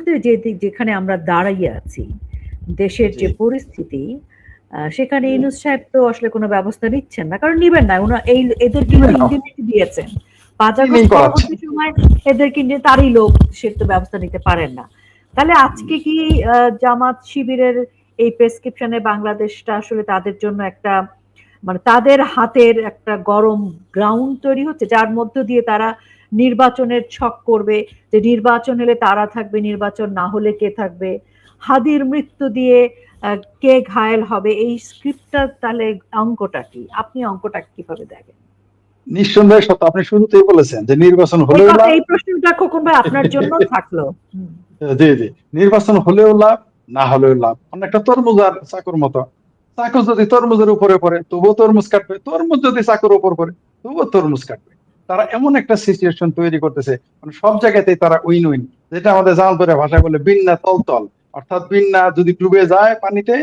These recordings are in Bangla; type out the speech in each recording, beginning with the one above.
মুহূর্তে যেখানে আমরা দাঁড়িয়ে আছি, দেশের যে পরিস্থিতি, সেখানে ইউনূস সাহেব তো আসলে কোনো ব্যবস্থা নিচ্ছেন না, কারণ নিবেন না। এদের কিন্তু ইন্ডিপেন্ডেন্ট দিয়েছেন 5 আগস্ট পরবর্তী সময়, এদেরকে নিয়ে তারই লোক, সে তো ব্যবস্থা নিতে পারেন না। তাহলে আজকে কি জামাত শিবিরের এই প্রেসক্রিপশনে বাংলাদেশটা আসলে তাদের জন্য একটা, মানে তাদের হাতের একটা গরম গ্রাউন্ড তৈরি হচ্ছে, যার মধ্য দিয়ে তারা নির্বাচনের ছক করবে, যে নির্বাচন হলে তারা থাকবে, নির্বাচন না হলে কে থাকবে, হাদির মৃত্যু দিয়ে কে ঘায়েল হবে, এই স্ক্রিপ্টটা তাহলে অঙ্কটা কি? আপনি অঙ্কটা কিভাবে দেখেন? নিঃসন্দেহে সত্য, আপনি শুরুতেই বলেছেন যে নির্বাচন হলেও লাভ। এই প্রশ্নটা খোকন ভাই আপনার জন্য থাকলো। জি জি, নির্বাচন হলেও লাভ, না হলেও লাভ। অনেকটা তরমুজ আর চাকুর মতো। চাকু যদি তরমুজের উপরে পড়ে তবুও তরমুজ কাটবে, তরমুজ যদি চাকুর উপর পড়ে তবুও তরমুজ কাটবে। তারা এমন একটা সিচুয়েশন তৈরি করতেছে, মানে সব জায়গাতেই তারা উইন উইন, যেটা আমাদের জামালপুরের ভাষায় বলে বিন্না তলতল। অর্থাৎ বিন্না যদি ডুবে যায় পানিতে,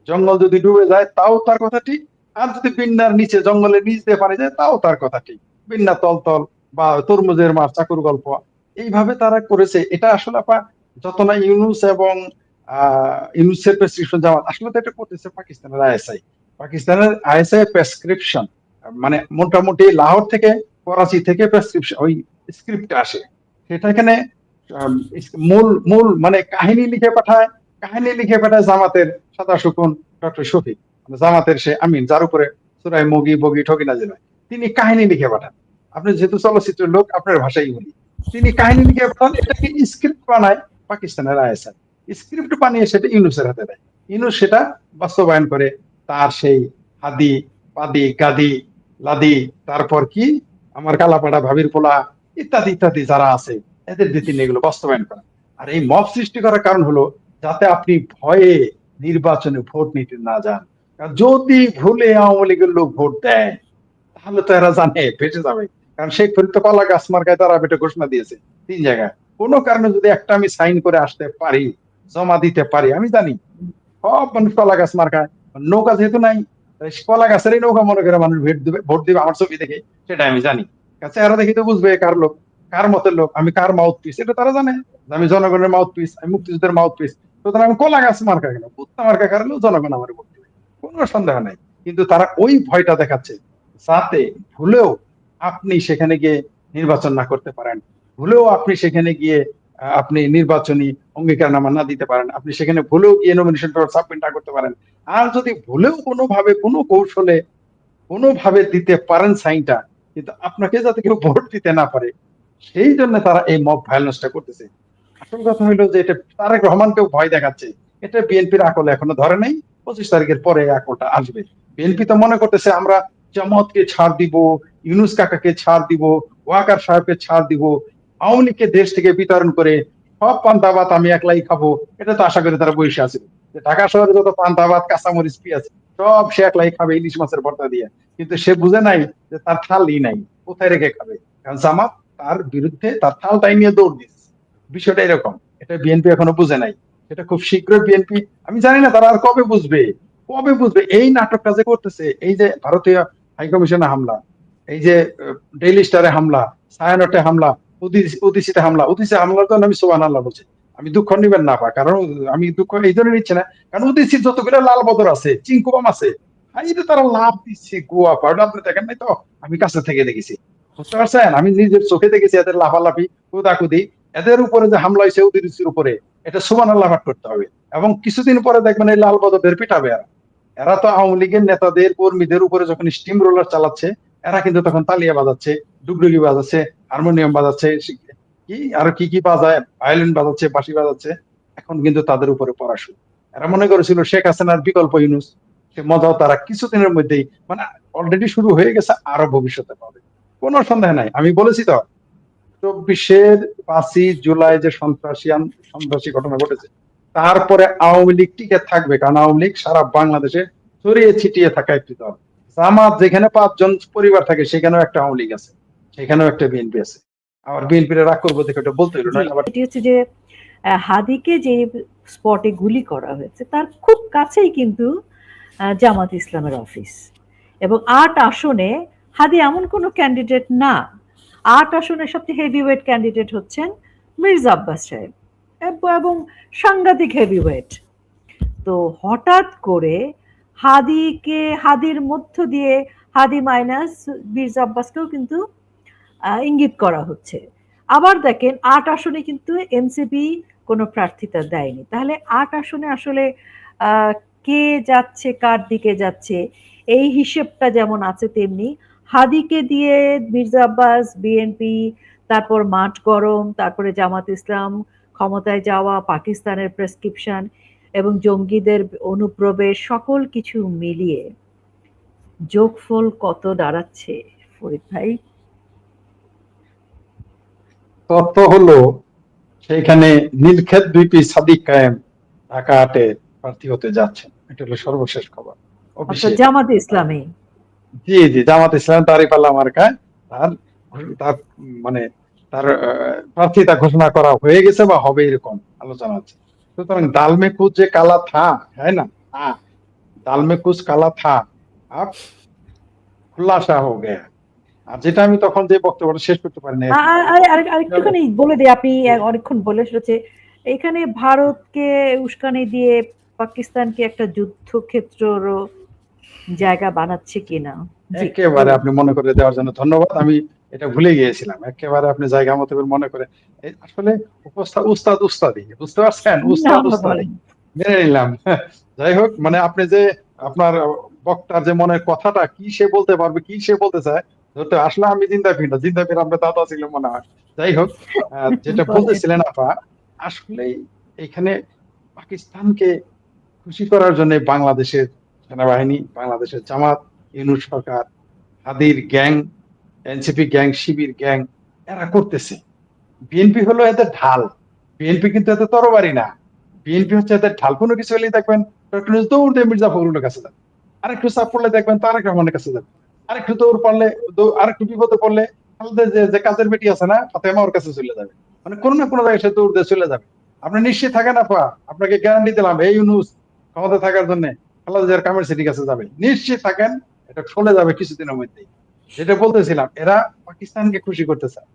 জঙ্গল যদি ডুবে যায় তাও তার কথা ঠিক, আর যদি বিন্নার নিচে জঙ্গলের নিচ দিয়ে পানি যায় তাও তার কথা ঠিক। বিন্না তলতল বা তরমুজের মাছ চাকুর গল্প, এইভাবে তারা করেছে। এটা আসলে যত না ইউনূস এবং ইউনূসের প্রেসক্রিপশন জামাত, আসলে তো এটা করতেছে পাকিস্তানের আইএসআই। পাকিস্তানের আইএসআই প্রেসক্রিপশন, মানে মোটামুটি লাহোর থেকে, করাচি থেকে প্রেসক্রিপশন, ওই স্ক্রিপ্ট আসে, সেটা এখানে মূল মূল মানে কাহিনী লিখে পাঠায়। কাহিনী লিখে পাঠায় জামাতের সাদা শুকুন ডক্টর শফিক, জামাতের সে আমিন, যার উপরে সুরাই মুগি বগি ঠকি নাজিল হয়, তিনি কাহিনী লিখে পাঠান। আপনি যেহেতু চলচ্চিত্রের লোক, আপনার ভাষাই বলি, তিনি কাহিনী লিখে পাঠান, এটাকে স্ক্রিপ্ট বানায় পাকিস্তানের আইএসআই। স্ক্রিপ্ট বানিয়ে সেটা ইউনূসের হাতে দেয়, ইউনূস সেটা বাস্তবায়ন করে। তার সেই হাদি পাদি গাদি লাদি, তারপর কি আমার কালাপাড়া ভাবির পোলা ইত্যাদি ইত্যাদি যারা আছে, এদের দিয়ে তিনি এগুলো বাস্তবায়ন করেন। আর এই মব সৃষ্টি করার কারণ হলো যাতে আপনি ভয়ে নির্বাচনে ভোট নিতে না যান। যদি ভুলে আওয়ামী লীগের লোক ভোট দেয় তাহলে তো এরা জানে বেঁচে যাবে। কারণ শেখ ফরিদ তো কলা গাছ মার্কায় তারা বেটে ঘোষণা দিয়েছে 3 জায়গায়। কোনো কারণে যদি একটা আমি সাইন করে আসতে পারি, জমা দিতে পারি, আমি জানি সব মানুষ কলা গাছ মার্কায়। নৌকা যেহেতু নাই, কলা গাছেরই নৌকা মনে করে মানুষ ভোট দিবে আমার ছবি দেখে, সেটা আমি জানি। চেহারা দেখি তো বুঝবে কার লোক, কার মতের লোক, আমি কার মাউথ পিস, এটা তারা জানে। আমি জনগণের মাউথ পিস, আমি মুক্তিযুদ্ধের মাউথ পিস। সুতরাং আমি কলা গাছ মার্কা কেন, কুত্তা মার্কা কারণেও জনগণ আমার ভোট দিবে, কোনো সন্দেহ নাই। কিন্তু তারা ওই ভয়টা দেখাচ্ছে যাতে ভুলেও আপনি সেখানে গিয়ে নির্বাচন না করতে পারেন, ভুলেও আপনি সেখানে গিয়ে আপনি নির্বাচনী অঙ্গীকারনামা না দিতে পারেন, আপনি সেখানে ভুলেও গিয়ে নমিনেশন পেপার সাবমিট না করতে পারেন। আর যদি ভুলেও কোনোভাবে কোনো কৌশলে কোনোভাবে দিতে পারেন সাইনটা, কিন্তু আপনাকে যাতে কেউ ভোট দিতে না পারে, সেই জন্য তারা এই মব ভায়োলেন্সটা করতেছে। আসল কথা হলো যে এটা তারেক রহমানকেও ভয় দেখাচ্ছে। এটা বিএনপির আকলে এখনো ধরে নাই, 25 তারিখের পরে আকলটা আসবে। বিএনপি তো মনে করতেছে আমরা জামাতকে ছাড় দিব, ইউনূস কাকাকে ছাড় দিব, ওয়াকার সাহেবকে ছাড় দিব, আওয়ামী লীগকে দেশ থেকে বিতরণ করে সব পান্তা ভাত আমি একলাই খাবো। এটা তো আশা করি তারা বসে আছে যে ঢাকা শহরে যত পান্তা ভাত কাঁচামরিচ পেঁয়াজ সব সে একলাই খাবে ইলিশ মাছের ভর্তা দিয়ে। কিন্তু সে বুঝে নাই যে তার থালই নাই, কোথায় রেখে খাবে। কারণ জামাত তার বিরুদ্ধে তার থালটাই নিয়ে দৌড় দিচ্ছে। বিষয়টা এরকম, এটা বিএনপি এখনো বুঝে নাই। সেটা খুব শীঘ্রই বিএনপি, আমি জানি না তারা আর কবে বুঝবে, কবে বুঝবে। এই নাটকটা যে করতেছে, এই যে ভারতীয় হাইকমিশনে হামলা, এই যে ডেইলি স্টারে হামলা, ছায়ানটে হামলা, উদিসিতে হামলা, উদিসে হামলার জন্য আমি সুবহানাল্লাহ বলছি। আমি দুঃখ নিবেন না কারণ আমি দুঃখ এই জন্য নিচ্ছি না, কারণ উদিসির যতগুলো লাল বদর আছে, চিংকুবাম আছে, তারা লাভ দিচ্ছে গোয়া পাউডার, আপনি দেখেন নাই তো, আমি কাছে থেকে দেখেছি, বুঝতে পারছেন, আমি নিজের চোখে দেখেছি এদের লাফালাফি কুদাকুদি। এদের উপরে যে হামলা হয়েছে উদিসির উপরে, এটা সুবহানাল্লাহ পাঠ করতে হবে। এবং কিছুদিন পরে দেখবেন এই লাল বদরদের পিটাবে এরা। এরা তো আওয়ামী লীগের নেতাদের কর্মীদের উপরে যখন স্টিম রোলার চালাচ্ছে, এরা কিন্তু তখন তালিয়া বাজাচ্ছে, ডুগডুগি বাজাচ্ছে, হারমোনিয়াম বাজাচ্ছে, কি আর কি কি বাজায়, ভায়োলিন বাজাচ্ছে, বাঁশি বাজাচ্ছে। এখন কিন্তু তাদের উপরে পড়াশু। এরা মনে করেছিল শেখ হাসিনার বিকল্প ইউনূস, সে মজাও তারা কিছুদিনের মধ্যেই, মানে অলরেডি শুরু হয়ে গেছে, আরো ভবিষ্যতে পাবে, কোনো সন্দেহ নাই। আমি বলেছি তো 24-এর 5ই জুলাই যে সন্ত্রাসী ঘটনা ঘটেছে, তারপরে আওয়ামী লীগ টিকে থাকবে, কারণ আওয়ামী লীগ সারা বাংলাদেশে ছড়িয়ে ছিটিয়ে থাকা একটি দল। জামাত যেখানে 5 জন পরিবার থাকে সেখানেও একটা আওয়ামী লীগ আছে, সেখানেও একটা বিএনপি আছে। আবার বিএনপির রাগ করবো দেখে ওটা বলতে হলো না। এটি হচ্ছে যে হাদিকে যে স্পটে গুলি করা হয়েছে তার খুব কাছেই কিন্তু জামাত ইসলামের অফিস, এবং 8 আসনে হাদি এমন কোনো ক্যান্ডিডেট না। 8 আসনের সবচেয়ে হেভিওয়েট ক্যান্ডিডেট হচ্ছেন মির্জা আব্বাস সাহেব, এবং সাংঘাতিক হেভিওয়েট। তো হঠাৎ করে হাদির মধ্য দিয়ে হাদি মাইনাস মির্জা আব্বাসকেও কিন্তু ইঙ্গিত করা হচ্ছে। আবার দেখেন ৮ আসনে কিন্তু এনসিপি কোনো প্রার্থিতা দেয়নি। তাহলে ৮ আসনে আসলে কে যাচ্ছে কার দিকে যাচ্ছে এই হিসেবটা যেমন আছে, তেমনি হাদিকে দিয়ে মির্জা আব্বাস, বিএনপি, তারপর মাঠ গরম, তারপরে জামাত ইসলাম ক্ষমতায় যাওয়া, পাকিস্তানের প্রেসক্রিপশন এবং জঙ্গিদের অনুপ্রবেশ, সকল কিছু মিলিয়ে যোগফল কত দাঁড়াচ্ছে ফরিদ ভাই? তথ্য হলো সেইখানে নীলক্ষেত বিপি সাদিক কায়েম ঢাকা ৮-এ প্রার্থী হতে যাচ্ছেন। এটা হলো সর্বশেষ খবর অর্থাৎ অফিসিয়াল। জামাত ইসলামী। জি জি, জামাত ইসলাম দাঁড়িপাল্লা মার্কায় তার তার মানে তার প্রার্থিতা ঘোষণা করা হয়ে গেছে বা হবে এরকম আলোচনা আছে। সুতরাং দাল মে কুছ যে কালা থা, হ্যাঁ না, দাল মে কুছ কালা থা আব খুলাসা হো গয়া। আর যেটা আমি তখন যে বক্তব্যটা শেষ করতে পারিনি আর কি। আরেকটুখানি বলে দিই, আপনি অনেকক্ষণ বলে, সেটা হচ্ছে এখানে ভারতকে উস্কানি দিয়ে পাকিস্তানকে একটা যুদ্ধক্ষেত্রর জায়গা বানাচ্ছে কিনা। জি, একেবারে আপনি মনে করে দেওয়ার জন্য ধন্যবাদ। আমি এটা ভুলে গিয়েছিলাম। একেবারে আপনি জায়গা মতো করে মনে করে, আসলে উস্তাদ উস্তাদি, বুঝতে পারছেন, উস্তাদ উস্তাদি বলেন। মেনে নিলাম। যাই হোক, মানে আপনি যে আপনার বক্তার যে মনের কথাটা কি সে বলতে পারবে, কি সে বলতে চায় ধরতে, আসলে আমি জিন্দাফির আপনার দাদা ছিল মনে হয়। যাই হোক, যেটা বলেন। বলতেছিলেন আপা, আসলেই এখানে পাকিস্তানকে খুশি করার জন্য বাংলাদেশের সেনাবাহিনী, বাংলাদেশের জামাত, ইউনূস সরকার, হাদির গ্যাং, এনসিপি গ্যাং, শিবির গ্যাং, এরা করতেছে। বিএনপি হলো এদের ঢাল। বিএনপি কিন্তু এত তরবারি না। বিএনপি হচ্ছে এদের ঢাল। কোনো কিছু হলেই দেখবেন ডক্টর ইউনূস দৌড় দিয়ে মির্জা ফখরুলের কাছে যাবে, আরেকটু চাপ পড়লে দেখবেন তারেক রহমানের কাছে যাবে, আরেকটু দৌড় পড়লে, আরেকটু বিপদে পড়লে খালেদা যে কাজের বেটি আছে না ফাতেমা, ওর কাছে চলে যাবে। মানে কোনো না কোনো জায়গায় সে দৌড় দিয়ে চলে যাবে। আপনি নিশ্চিত থাকেন আপা, আপনাকে গ্যারান্টি দিলাম, এই ইউনূস ক্ষমতা থাকার জন্য খালেদা জিয়ার কামের সিটির কাছে যাবে, নিশ্চিত থাকেন। এটা চলে যাবে কিছুদিনের মধ্যেই। যেটা বলতেছিলাম, এরা পাকিস্তানকে খুশি করতে চায়।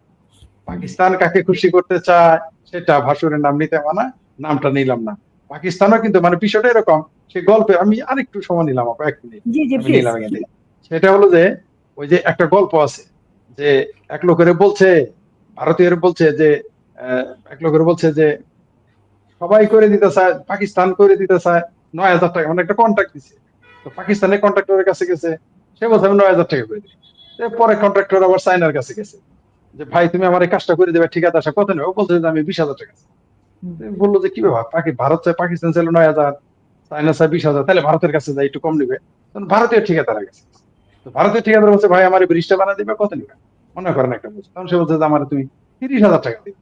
পাকিস্তান কাকে খুশি করতে চায় সেটা ভাসুরের নাম নিতে মানা, নামটা নিলাম না। পাকিস্তানও কিন্তু মানে বিষয়টা এরকম, সে গল্পে আমি আরেকটু সময় নিলাম আপা, ১ মিনিট জি জি, আমি প্লিজ। নিলাম এখান থেকে। সেটা হলো যে ওই যে একটা গল্প আছে যে এক লোকের বলছে, ভারতীয় বলছে যে এক লোকের বলছে যে সবাই করে দিতে চায়, পাকিস্তান করে দিতে চায় ৯,০০০ টাকা, মানে একটা কন্ট্রাক্ট দিছে। তো পাকিস্তানের কন্ট্রাক্টরের কাছে গেছে, সে বলছে আমি ৯,০০০ টাকা করে দিই। পরে কন্ট্রাক্টর আবার চায়নার কাছে গেছে যে ভাই তুমি আমার এই কাজটা করে দেবে, ঠিকাদার সাহেব কত নেবে? ও বলছে যে আমি ২০,০০০ টাকা। বললো যে কি ব্যাপার, ভারত চায়, পাকিস্তান চাইলো ৯,০০০, চায়না চায় ২০,০০০, তাহলে ভারতের কাছে যাই একটু কম নিবে। ভারতীয় ঠিকাদারের কাছে, তো ভারতীয় ঠিকাদার বলছে ভাই আমার এই ব্রিজটা বানা দিবে, কত নিবে? মনে করেন একটা বলছে, তখন সে বলছে যে আমার তুমি ৩০,০০০ টাকা দিবে।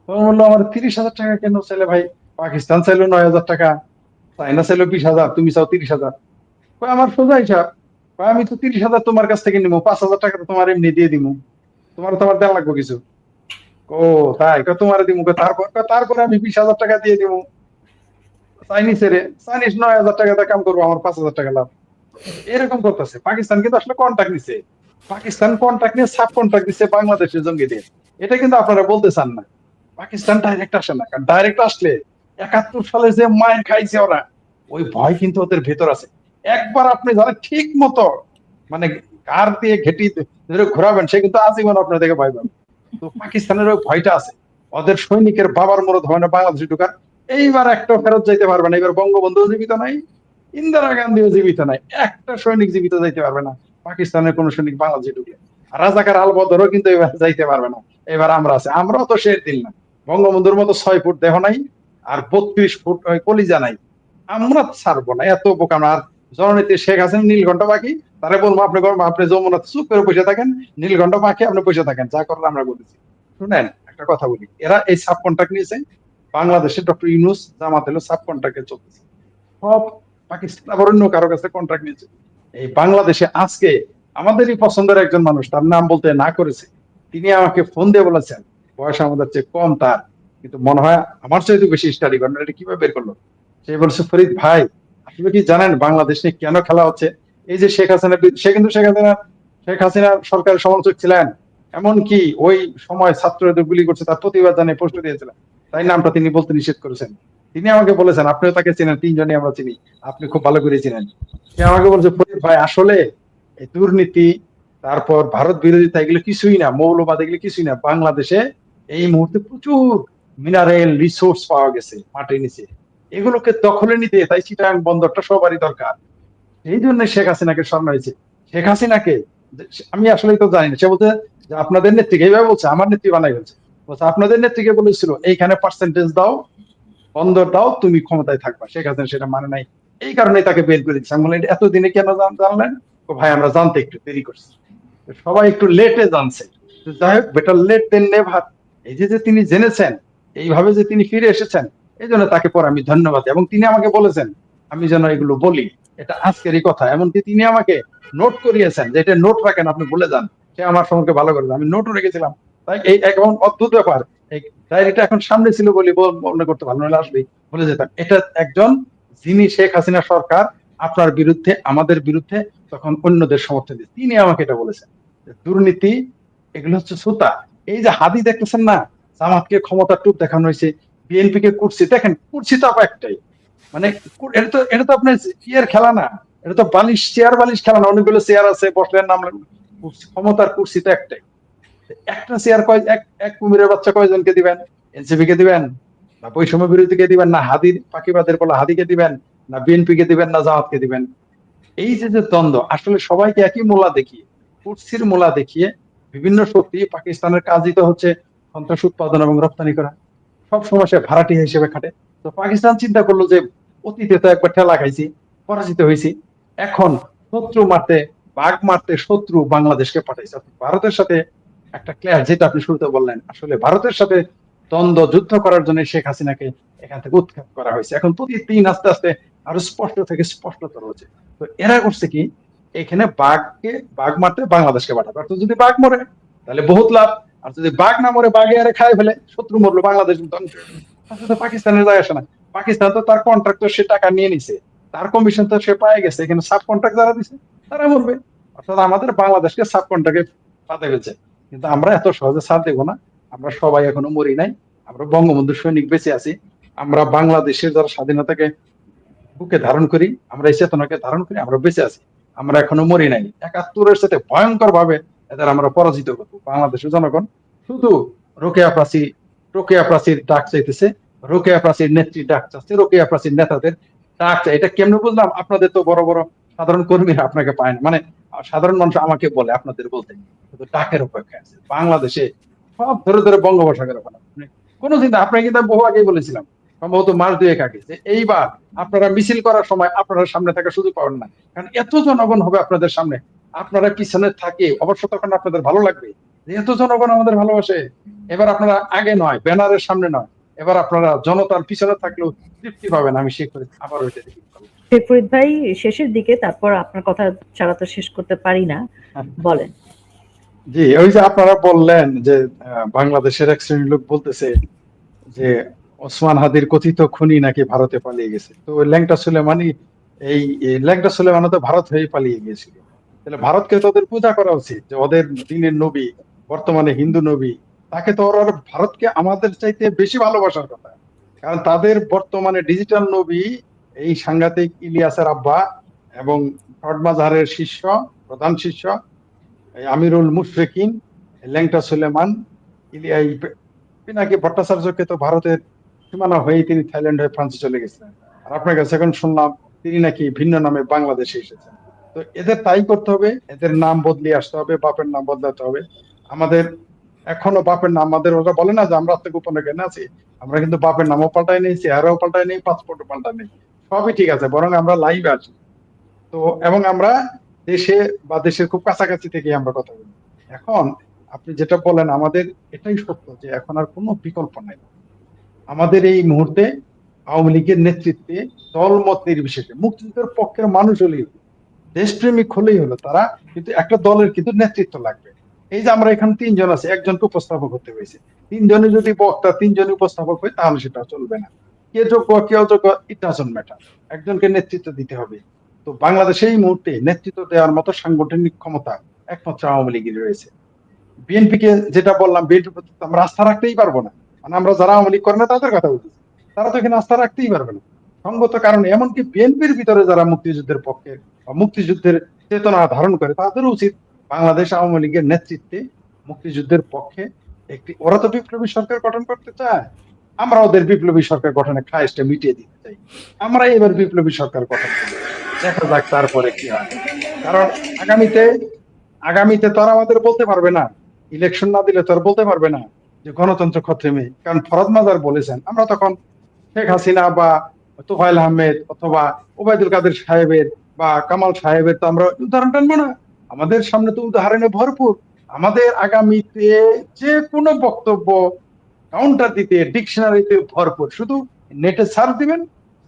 তখন বললো আমার ৩০,০০০ টাকা কেন চাইলে ভাই? পাকিস্তান চাইলো ৯,০০০ টাকা, চায়না চাইলো ২০,০০০, তুমি চাও ৩০,০০০। আমার সোজা হিসাব, আমি তো ৩০,০০০ তোমার কাছ থেকে নিবো, ৫,০০০ টাকা তো তোমার এমনি দিয়ে দিবো, তোমার তো আমার দেওয়া লাগবে কিছু। ও তাই? তোমার দিব, তারপরে আমি ২০,০০০ টাকা দিয়ে দিব চাইনিজের। চাইনিজ ৯,০০০ টাকা কাম করবো, আমার ৫,০০০ টাকা লাভ। এরকম করতেছে। পাকিস্তান কিন্তু আসলে কন্ট্রাক্ট নিছে, পাকিস্তান কন্ট্রাক্ট নিয়ে সাব কন্ট্রাক্ট দিচ্ছে বাংলাদেশের জঙ্গিদের। এটা কিন্তু আপনারা বলতে চান না। পাকিস্তান ডাইরেক্ট আসে না, কারণ ডাইরেক্ট আসলে ৭১ সালে যে মায়ের খাইছে ওরা, ওই ভয় কিন্তু ওদের ভেতর আছে। একবার আপনি যারা ঠিক মতো মানে কার দিয়ে ঘেটি ধরে ঘোরাবেন, সে কিন্তু আজীবন আপনার থেকে ভয় পাবে। তো পাকিস্তানের ওই ভয়টা আছে। ওদের সৈনিকের বাবার মরদ হয় না বাংলাদেশে ঢুকার। এইবার একটা ফেরত যাইতে পারবে না। এবার বঙ্গবন্ধু জীবিত নাই, ইন্দিরা গান্ধীও জীবিত নাই, একটা সৈনিক জীবিত যাইতে পারবে না পাকিস্তানের কোন সৈনিক বাংলাদেশে ঢুকলে। রাজাকার আল বদরও কিন্তু এবার যাইতে পারবে না। এবার আমরা আছে, আমরাও তো শের দিন না। বঙ্গবন্ধুর মতো ৬ ফুট দেহ নাই, আর ৩২ ফুট কলিজা নাই। আমরা ছাড়বো না, এত বোকা না। আর জননেত্রী শেখ হাসিনা নীলঘণ্টা বাকি, তারা বলবো আপনি যমুনাতে চুপ করে বসে থাকেন, নীলঘণ্টা বাকি, আপনি বসে থাকেন, যা করার আমরা বলেছি। শুনেন একটা কথা বলি, এরা এই সাব কন্ট্রাক্ট নিয়েছে বাংলাদেশে, ডক্টর ইউনূস জামাত হলো সাব কন্ট্রাক্টে চলতেছে সব। পাকিস্তান আবার অন্য কারো কাছে কন্ট্রাক্ট নিয়েছে। এই বাংলাদেশে আজকে আমাদেরই পছন্দের একজন মানুষ, তার নাম বলতে না করেছে, তিনি আমাকে ফোন দিয়ে বলেছেন বয়স আমাদের চেয়ে কম তার, কিন্তু মনে হয় আমার চাইতে বেশি স্টাডি করেন। এটা কিভাবে বের করলো? সে বলছে ফরিদ ভাই আসলে কি জানেন বাংলাদেশ নিয়ে কেন খেলা হচ্ছে? এই যে শেখ হাসিনা, সে কিন্তু শেখ হাসিনা সরকারের সমালোচক ছিলেন, এমনকি ওই সময় ছাত্রদের গুলি করছে তার প্রতিবাদ জানিয়ে পোস্ট দিয়েছিলেন। তাই নামটা তিনি বলতে নিষেধ করেছেন। তিনি আমাকে বলেছেন, আপনিও তাকে চেনেন, তিনজনই আমরা চিনি, আপনি খুব ভালো করে চিনেন। সে আমাকে বলছে, ফরিদ ভাই আসলে এই দুর্নীতি, তারপর ভারত বিরোধিতা এগুলো কিছুই না, মৌলবাদ এগুলো কিছুই না, বাংলাদেশে এই মুহূর্তে প্রচুর মিনারেল রিসোর্স পাওয়া গেছে মাটির নিচে, এগুলোকে দখলে নিতে তাই চিটাগাং বন্দরটা সবারই দরকার। এই জন্য শেখ হাসিনাকে সরানো হয়েছে। শেখ হাসিনাকে আমি আসলে তো জানি না, সে বলতে যে আপনাদের নেত্রীকে এইভাবে বলছে, আমার নেত্রী বানাই বলছে, বলছে আপনাদের নেত্রীকে বলেছিল এইখানে পার্সেন্টেজ দাও, বন্দর দাও, তুমি ক্ষমতায় থাকবা। শেখ হাসিনা সেটা মানে নাই, এই কারণে তাকে বের করে দিচ্ছে। আমি বললাম, এতদিনে কেন জানলেন? ও ভাই আমরা জানতে একটু দেরি করছি, সবাই একটু লেটে জানছে। তো যাই হোক, বেটার লেট দেন নেভার। এই যে যে তিনি জেনেছেন, এইভাবে যে তিনি ফিরে এসেছেন, এই জন্য তাকে পর আমি ধন্যবাদ। এবং তিনি আমাকে বলেছেন আমি যেন এগুলো বলি, এটা আজকেরই কথা। এমনকি তিনি আমাকে নোট করিয়েছেন যে এটা নোট রাখেন, আপনি ভুলে যান। সে আমার সম্পর্কে ভালো করে, আমি নোটও রেখেছিলাম। তাই এই এখন অদ্ভুত ব্যাপার, এই ডায়েরিটা এখন সামনে ছিল বলে মনে করতে ভালো, নাহলে আসলেই বলে যেতাম। এটা একজন, যিনি শেখ হাসিনা সরকার আপনার বিরুদ্ধে, আমাদের বিরুদ্ধে তখন অন্যদের সমর্থন দিয়ে, তিনি আমাকে এটা বলেছেন। দুর্নীতি এগুলো হচ্ছে সুতা। এই যে হাদি দেখতেছেন না, জামাতকে ক্ষমতা টুপ দেখানো হয়েছে, বিএনপি কে কুর্সি দেখেন, কুর্সি তো একটাই, মানে এটা তো আপনার ইয়ের খেলা না, এটা তো বালিশ, চেয়ার বালিশ খেলা না, অনেকগুলো চেয়ার আছে, বসলেন নামলেন, ক্ষমতার কুর্সি তো একটাই। একটা চেয়ার কয় এক কুমিরের বাচ্চা কয়জনকে দিবেন? এনসিপি কে দিবেন, না বৈষম্য বিরোধীকে দিবেন, না হাদির ফাঁকিবাদের বলা হাদিকে দিবেন, না বিএনপি কে দিবেন, না জামাতকে দিবেন? এই যে যে দ্বন্দ্ব, আসলে সবাইকে একই মূলা দেখিয়ে, কুর্সির মূলা দেখিয়ে বিভিন্ন শক্তি, পাকিস্তানের কাজই তো হচ্ছে সন্ত্রাস উৎপাদন এবং রপ্তানি করা, সব সময় সে ভাড়াটি হিসেবে খাটে। তো পাকিস্তান চিন্তা করলো যে অতীতে তো একবার ঠেলা খাইছি, পরাজিত হয়েছি, এখন শত্রু মারতে, বাঘ মারতে শত্রু বাংলাদেশকে পাঠাইছে। ভারতের সাথে একটা ক্লিয়ার, যেটা আপনি শুরুতে বললেন, আসলে ভারতের সাথে দ্বন্দ্ব যুদ্ধ করার জন্য শেখ হাসিনাকে এখান থেকে উৎখাত করা হয়েছে। এখন প্রতিদিন আস্তে আস্তে আরো স্পষ্ট থেকে স্পষ্টতর হচ্ছে। তো এরা করছে কি, এখানে বাঘ মারতে বাংলাদেশকে পাঠাবে। অর্থাৎ যদি বাঘ মরে তাহলে বহুত লাভ, আর যদি বাঘ না মরে বাঘে আরে খায় ফেলে, শত্রু মরলো, বাংলাদেশ ধ্বংস হয়ে গেলো। আসলে পাকিস্তানের যায় আসে না, পাকিস্তান তো তার কন্ট্রাক্ট তো সে টাকা নিয়ে নিছে, তার কমিশন তো সে পায় গেছে, এখানে সাব কন্ট্রাক্ট যারা দিছে তারা মরবে। অর্থাৎ আমাদের বাংলাদেশকে সাব কন্ট্রাক্টে পাতে ফেলছে। কিন্তু আমরা এত সহজে ছাড় দেবো না, আমরা সবাই এখনো মরি নাই, আমরা বঙ্গবন্ধু সৈনিক বেঁচে আছি, আমরা বাংলাদেশের যারা স্বাধীনতাকে বুকে ধারণ করি, আমরা এই চেতনাকে ধারণ করি, আমরা বেঁচে আছি, আমরা এখনো মরি নাই। ৭১-এর সাথে ভয়ঙ্কর ভাবে এদের আমরা পরাজিত করবো। বাংলাদেশের জনগণ শুধু রোকেয়া প্রাচীর ডাক চাইতেছে, রোকেয়া প্রাচীর নেত্রী ডাক চাচ্ছে, রোকেয়া প্রাচীর নেতাদের ডাক চাই। এটা কেমনে বুঝলাম? আপনাদের তো বড় বড় সাধারণ কর্মীরা আপনাকে পায় না, মানে সাধারণ মানুষ আমাকে বলে আপনাদের বলতে, শুধু ডাকের অপেক্ষায় আছে। বাংলাদেশে সব ধরে ধরে বঙ্গোপসাগরে ফেলা, কোনো চিন্তা, আপনাকে কিন্তু বহু আগেই বলেছিলাম, সম্ভবত মাস ২ আগে, যে এইবার আপনারা মিছিল করার সময় আপনারা সামনে থাকা সুযোগ পাবেন না, কারণ এত জনগণ হবে আপনাদের সামনে, আপনারা পিছনে থাকে অবশ্য তখন আপনাদের ভালো লাগবে যে এত জনগণ আমাদের ভালোবাসে। এবার আপনারা আগে নয়, ব্যানারের সামনে নয়, এবার আপনারা জনতার পিছনে থাকলেও তৃপ্তি পাবেন। আমি সে করে আবার ওইটা দেখি। শেখ ফরিদ ভাই, শেষের দিকে তারপর আপনার কথা ছাড়া তো শেষ করতে পারি না, বলেন। জি, ওই যে আপনারা বললেন যে বাংলাদেশের এক শ্রেণীর লোক বলতেছে যে ওসমান হাদির কথিত খুনি নাকি ভারতে পালিয়ে গেছে। তো ল্যাংটা সুলেমানি, এই ল্যাংটা সুলেমানও তো ভারত হয়ে পালিয়ে গিয়েছিল। তাহলে ভারতকে তো ওদের পূজা করা উচিত, যে ওদের দিনের নবী, বর্তমানে হিন্দু নবী, তাকে তো ওরা, ভারতকে আমাদের চাইতে বেশি ভালোবাসার কথা, কারণ তাদের বর্তমানে ডিজিটাল নবী এই সাংঘাতিক ইলিয়াসের আব্বা এবং মাজাহারের শিষ্য, প্রধান শিষ্য এই আমিরুল মুশরিকিন ল্যাংটা সুলেমান পিনাকি ভট্টাচার্যকে তো ভারতের সীমানা হয়ে তিনি থাইল্যান্ড হয়ে ফ্রান্সে চলে গেছেন। আর আপনার কাছে এখন শুনলাম তিনি নাকি ভিন্ন নামে বাংলাদেশে এসেছেন। তো এদের তাই করতে হবে, এদের নাম বদলিয়ে আসতে হবে, বাপের নাম বদলাতে হবে। আমাদের এখনো বাপের নাম, আমাদের ওরা বলে না যে আমরা আত্মগোপনে কেন আছি, আমরা কিন্তু বাপের নামও পাল্টাই নেই, চেহারাও পাল্টাই নেই, পাসপোর্টও পাল্টাই নেই, সবই ঠিক আছে, বরং আমরা লাইভ আছি। তো এবং আমরা দেশে বা দেশের খুব কাছাকাছি থেকে আমরা কথা বলি। এখন আপনি যেটা বলেন, আমাদের এটাই সত্য যে এখন আর কোনো বিকল্প নাই। আমাদের এই মুহূর্তে আওয়ামী লীগের নেতৃত্বে দলমত নির্বিশেষে মুক্তিযুদ্ধের পক্ষের মানুষ হলেই হলো, দেশপ্রেমিক হলেই হলো, তারা কিন্তু একটা দলের কিন্তু নেতৃত্ব লাগবে। এই যে আমরা এখানে ৩ জন আছি, একজনকে উপস্থাপক হতে হয়েছে, ৩ জনে যদি বক্তা, ৩ জনই উপস্থাপক হয় তাহলে সেটা চলবে না। কে যোগ্য কে অযোগ্য ইট ডাজন্ট ম্যাটার, একজনকে নেতৃত্ব দিতে হবে। তো বাংলাদেশে এই মুহূর্তে নেতৃত্ব দেওয়ার মতো সাংগঠনিক ক্ষমতা একমাত্র আওয়ামী লীগের রয়েছে। বিএনপি কে যেটা বললাম, বিএনপি আমরা আস্থা রাখতেই পারবো না, মানে আমরা যারা আওয়ামী লীগ করে না তাদের কথা বলতেছি, তারা তো এখানে আস্থা রাখতেই পারবে না সঙ্গত কারণে। এমনকি বিএনপির ভিতরে যারা মুক্তিযুদ্ধের পক্ষে বা মুক্তিযুদ্ধের চেতনা ধারণ করে তাদের উচিত বাংলাদেশ আওয়ামী লীগের নেতৃত্বে মুক্তিযুদ্ধের পক্ষে একটি, ওরা তো বিপ্লবী সরকার গঠন করতে চায়, আমরা ওদের বিপ্লবী সরকার গঠনের খায়েশটা মিটিয়ে দিতে চাই। আমরা এবার বিপ্লবী সরকার গঠন করবো, দেখা যাক তারপরে কি হয়। কারণ আগামীতে আগামীতে তো আর আমাদের বলতে পারবে না, ইলেকশন না দিলে তো আর বলতে পারবে না যে গণতন্ত্র খতমে। কারণ ফরহাদ মাজার বলেছেন, আমরা তখন শেখ হাসিনা বা তোফায়েল আহমেদ অথবা ওবায়দুল কাদের সাহেবের বা কামাল সাহেবের তো আমরা উদাহরণ টানবো না, আমাদের সামনে তো উদাহরণে ভরপুর। আমাদের আগামীতে যে কোনো বক্তব্য কাউন্টার দিতে ডিকশনারিতে ভরপুর, শুধু নেটে সার্চ দিবেন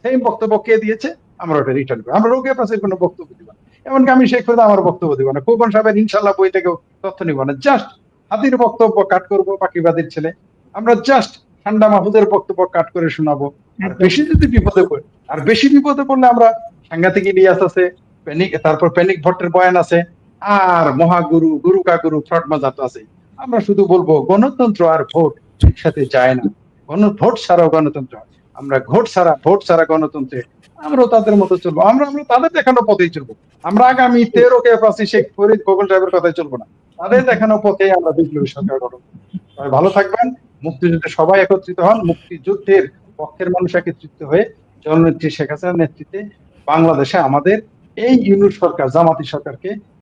সেই বক্তব্য কে দিয়েছে আমরা ওটা রিটার্ন করি, আমরা রোগে পাশের কোনো বক্তব্য দিব না। এমনকি আমি শেখ ফরিদ আমার বক্তব্য দিব না, খোকন সাহেবের ইনশাল্লাহ বই থেকেও তথ্য নিব না, জাস্ট হাতির বক্তব্য কাট করবো, পাখিবাদীর ছেলে আমরা জাস্ট ঠান্ডা মাহফুজের বক্তব্য কাট করে শোনাবো। আর বেশি যদি বিপদে পড়ে, আর বেশি বিপদে পড়লে আমরা সাংঘাতিক ইলিয়াস আছে, প্যানিক, তারপর প্যানিক ভট্টের বয়ান আছে, আর মহাগুরু গুরু কাগুরু ফ্রড মাজাত আছে। আমরা শুধু বলবো গণতন্ত্র আর ভোট একসাথে যায় না, ভোট ছাড়াও গণতন্ত্র হয়। আমরা ভোট ছাড়া গণতন্ত্রে আমরাও তাদের মতো চলবো, আমরা আমরা তাদের দেখানো পথেই চলবো। আমরা আগামী 13 পাশে শেখ ফরিদ খোকন সাহেবের কথাই চলবো না, তাদের দেখানো পথে আমরা বিপ্লবী সরকার গঠন করবো। সবাই ভালো থাকবেন, মুক্তিযুদ্ধে সবাই একত্রিত হন, মুক্তিযুদ্ধের পক্ষের মানুষ একত্রিত হয়ে জননেত্রী শেখ হাসিনার নেতৃত্বে বাংলাদেশে আমাদের এই ইউনুস সরকার জামাতি সরকারকে